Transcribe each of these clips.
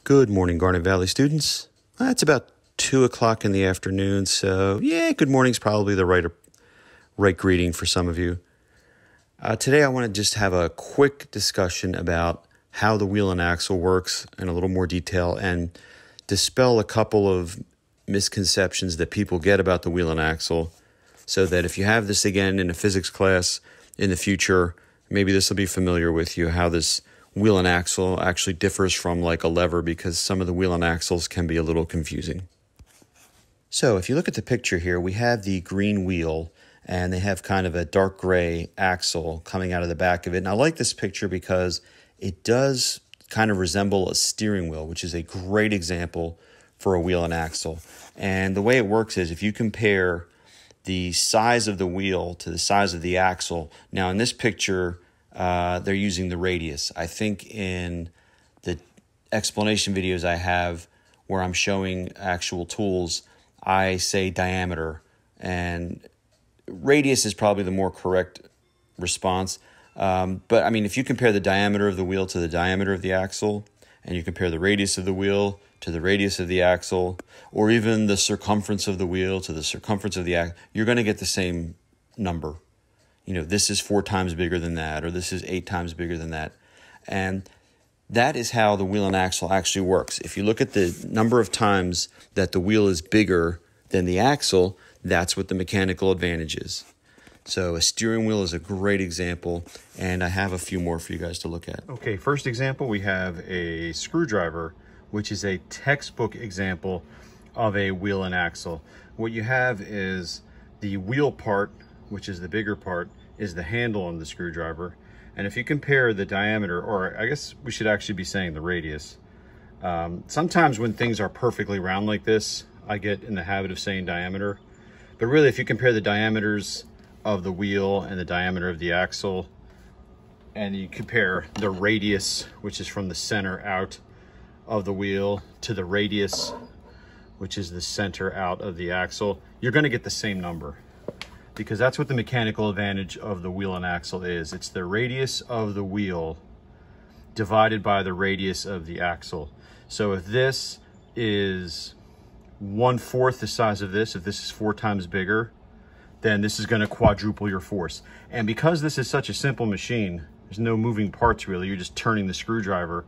Good morning, Garnet Valley students. It's about 2 o'clock in the afternoon, so yeah, good morning's probably the right greeting for some of you. Today I want to just have a quick discussion about how the wheel and axle works in a little more detail and dispel a couple of misconceptions that people get about the wheel and axle, so that if you have this again in a physics class in the future, maybe this will be familiar with you, how this wheel and axle actually differs from like a lever, because some of the wheel and axles can be a little confusing. So if you look at the picture here, we have the green wheel and they have kind of a dark gray axle coming out of the back of it. And I like this picture because it does kind of resemble a steering wheel, which is a great example for a wheel and axle. And the way it works is if you compare the size of the wheel to the size of the axle. Now in this picture, they're using the radius. I think in the explanation videos I have where I'm showing actual tools, I say diameter, and radius is probably the more correct response. But I mean, if you compare the diameter of the wheel to the diameter of the axle, and you compare the radius of the wheel to the radius of the axle, or even the circumference of the wheel to the circumference of the axle, you're going to get the same number. You know, this is 4 times bigger than that, or this is 8 times bigger than that. And that is how the wheel and axle actually works. If you look at the number of times that the wheel is bigger than the axle, that's what the mechanical advantage is. So a steering wheel is a great example, and I have a few more for you guys to look at. Okay, first example, we have a screwdriver, which is a textbook example of a wheel and axle. What you have is the wheel part, which is the bigger part, is the handle on the screwdriver. And if you compare the diameter, or I guess we should actually be saying the radius. Sometimes when things are perfectly round like this, I get in the habit of saying diameter. But really, if you compare the diameters of the wheel and the diameter of the axle, and you compare the radius, which is from the center out of the wheel, to the radius, which is the center out of the axle, you're going to get the same number, because that's what the mechanical advantage of the wheel and axle is. It's the radius of the wheel divided by the radius of the axle. So if this is 1/4 the size of this, if this is 4 times bigger, then this is going to quadruple your force. And because this is such a simple machine, there's no moving parts really, you're just turning the screwdriver,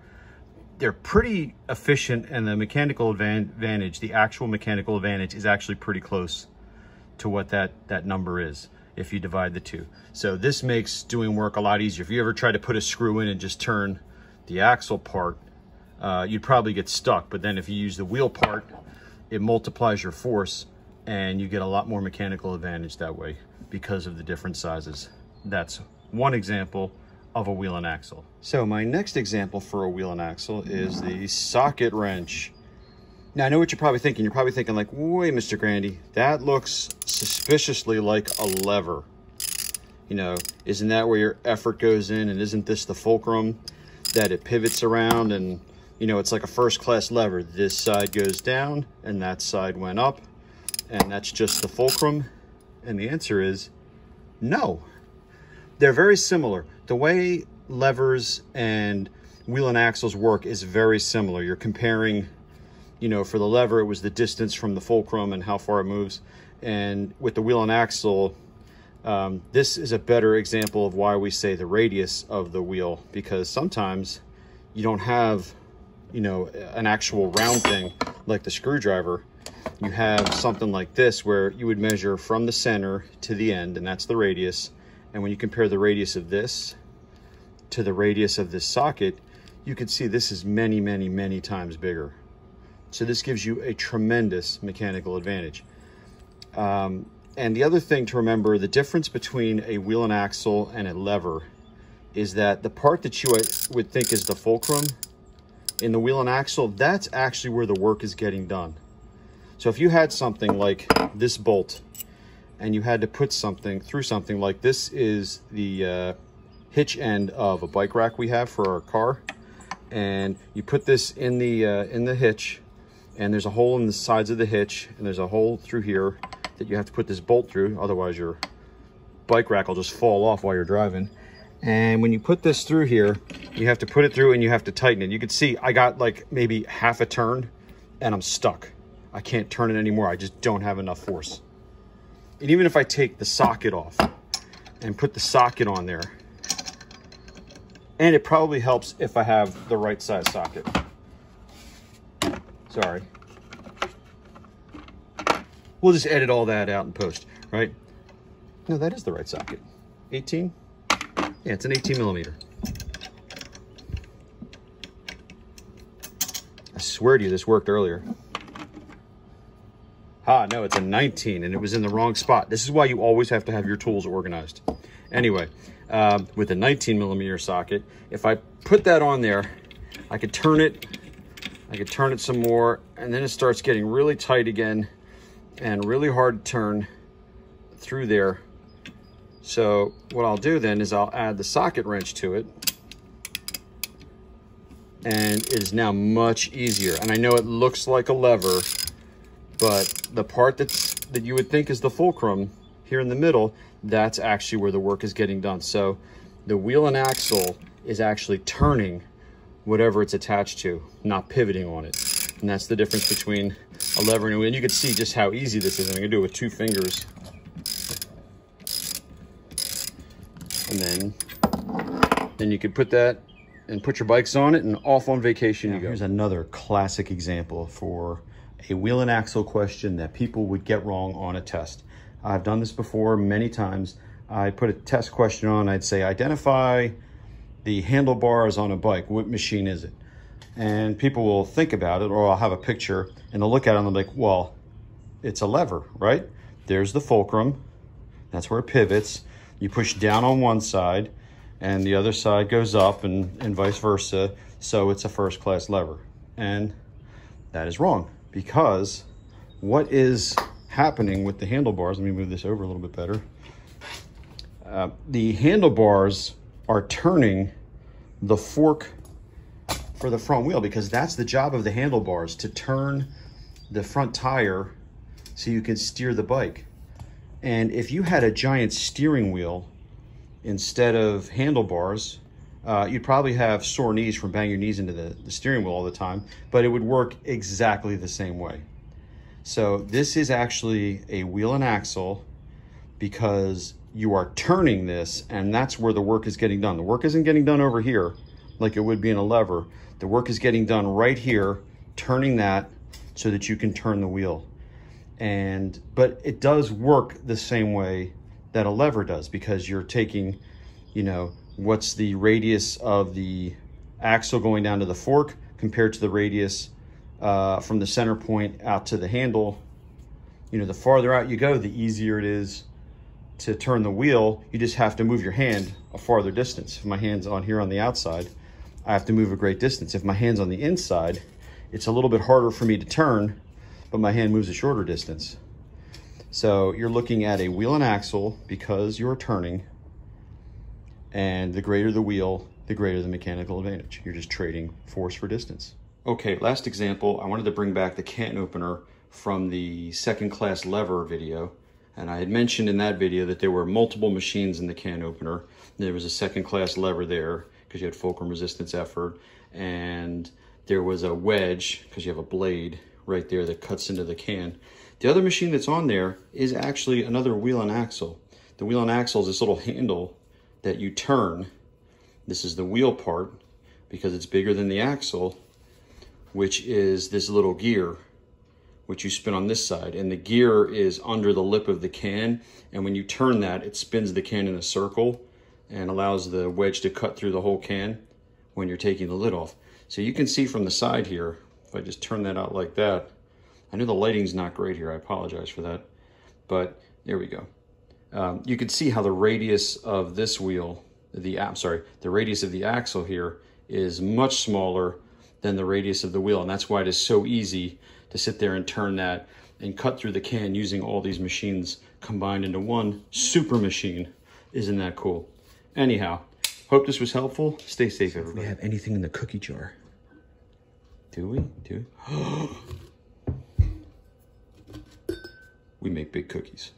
they're pretty efficient, and the mechanical advantage, the actual mechanical advantage, is actually pretty close to what that number is if you divide the two. So this makes doing work a lot easier. If you ever try to put a screw in and just turn the axle part, you'd probably get stuck. But then if you use the wheel part, it multiplies your force and you get a lot more mechanical advantage that way because of the different sizes. That's one example of a wheel and axle. So my next example for a wheel and axle is the socket wrench. Now, I know what you're probably thinking. You're probably thinking like, wait, Mr. Grandy, that looks suspiciously like a lever. You know, isn't that where your effort goes in? And isn't this the fulcrum that it pivots around? And, you know, it's like a first-class lever. This side goes down and that side went up. And that's just the fulcrum. And the answer is no. They're very similar. The way levers and wheel and axles work is very similar. You're comparing, you know, for the lever, it was the distance from the fulcrum and how far it moves. And with the wheel and axle, this is a better example of why we say the radius of the wheel, because sometimes you don't have, you know, an actual round thing like the screwdriver. You have something like this where you would measure from the center to the end, and that's the radius. And when you compare the radius of this to the radius of this socket, you can see this is many, many, many times bigger. So this gives you a tremendous mechanical advantage. And the other thing to remember, the difference between a wheel and axle and a lever is that the part that you would think is the fulcrum in the wheel and axle, that's actually where the work is getting done. So if you had something like this bolt and you had to put something through something like this, is the hitch end of a bike rack we have for our car, and you put this in the hitch, and there's a hole in the sides of the hitch, and there's a hole through here that you have to put this bolt through, otherwise your bike rack will just fall off while you're driving. And when you put this through here, you have to put it through and you have to tighten it. You can see I got like maybe half a turn and I'm stuck. I can't turn it anymore. I just don't have enough force. And even if I take the socket off and put the socket on there, and it probably helps if I have the right size socket. Sorry. We'll just edit all that out in post, right? No, that is the right socket. 18? Yeah, it's an 18 millimeter. I swear to you, this worked earlier. Ah, no, it's a 19 and it was in the wrong spot. This is why you always have to have your tools organized. Anyway, with a 19 millimeter socket, if I put that on there, I could turn it some more, and then it starts getting really tight again and really hard to turn through there. So what I'll do then is I'll add the socket wrench to it, and it is now much easier. And I know it looks like a lever, but the part that you would think is the fulcrum here in the middle, that's actually where the work is getting done. So the wheel and axle is actually turning whatever it's attached to, not pivoting on it. And that's the difference between a lever and a wheel. And you can see just how easy this is. I'm gonna do it with 2 fingers. And then you could put that and put your bikes on it and off on vacation you go. Here's another classic example for a wheel and axle question that people would get wrong on a test. I've done this before many times. I put a test question on, I'd say, identify the handlebars on a bike. What machine is it? And people will think about it, or I'll have a picture and they'll look at it and they'll be like, well, it's a lever, right? There's the fulcrum. That's where it pivots. You push down on one side and the other side goes up and vice versa. So it's a first class lever. And that is wrong, because what is happening with the handlebars, let me move this over a little bit better. The handlebars are turning the fork for the front wheel, because that's the job of the handlebars, to turn the front tire so you can steer the bike. And if you had a giant steering wheel instead of handlebars, you'd probably have sore knees from banging your knees into the steering wheel all the time, but it would work exactly the same way. So this is actually a wheel and axle, because you are turning this, and that's where the work is getting done. The work isn't getting done over here like it would be in a lever. The work is getting done right here, turning that so that you can turn the wheel. But it does work the same way that a lever does, because you're taking, you know, what's the radius of the axle going down to the fork compared to the radius from the center point out to the handle. You know, the farther out you go, the easier it is to turn the wheel. You just have to move your hand a farther distance. If my hand's on here on the outside, I have to move a great distance. If my hand's on the inside, it's a little bit harder for me to turn, but my hand moves a shorter distance. So you're looking at a wheel and axle because you're turning, and the greater the wheel, the greater the mechanical advantage. You're just trading force for distance. Okay, last example, I wanted to bring back the can opener from the second class lever video. And I had mentioned in that video that there were multiple machines in the can opener. There was a second class lever there because you had fulcrum resistance effort, and there was a wedge because you have a blade right there that cuts into the can. The other machine that's on there is actually another wheel and axle. The wheel and axle is this little handle that you turn. This is the wheel part because it's bigger than the axle, which is this little gear, which you spin on this side. And the gear is under the lip of the can. And when you turn that, it spins the can in a circle and allows the wedge to cut through the whole can when you're taking the lid off. So you can see from the side here, if I just turn that out like that, I know the lighting's not great here, I apologize for that, but there we go. You can see how the radius of this wheel, the radius of the axle here is much smaller than the radius of the wheel, and that's why it is so easy to sit there and turn that and cut through the can using all these machines combined into one super machine. Isn't that cool? Anyhow, hope this was helpful. Stay safe, everybody. We have anything in the cookie jar? Do we? We make big cookies.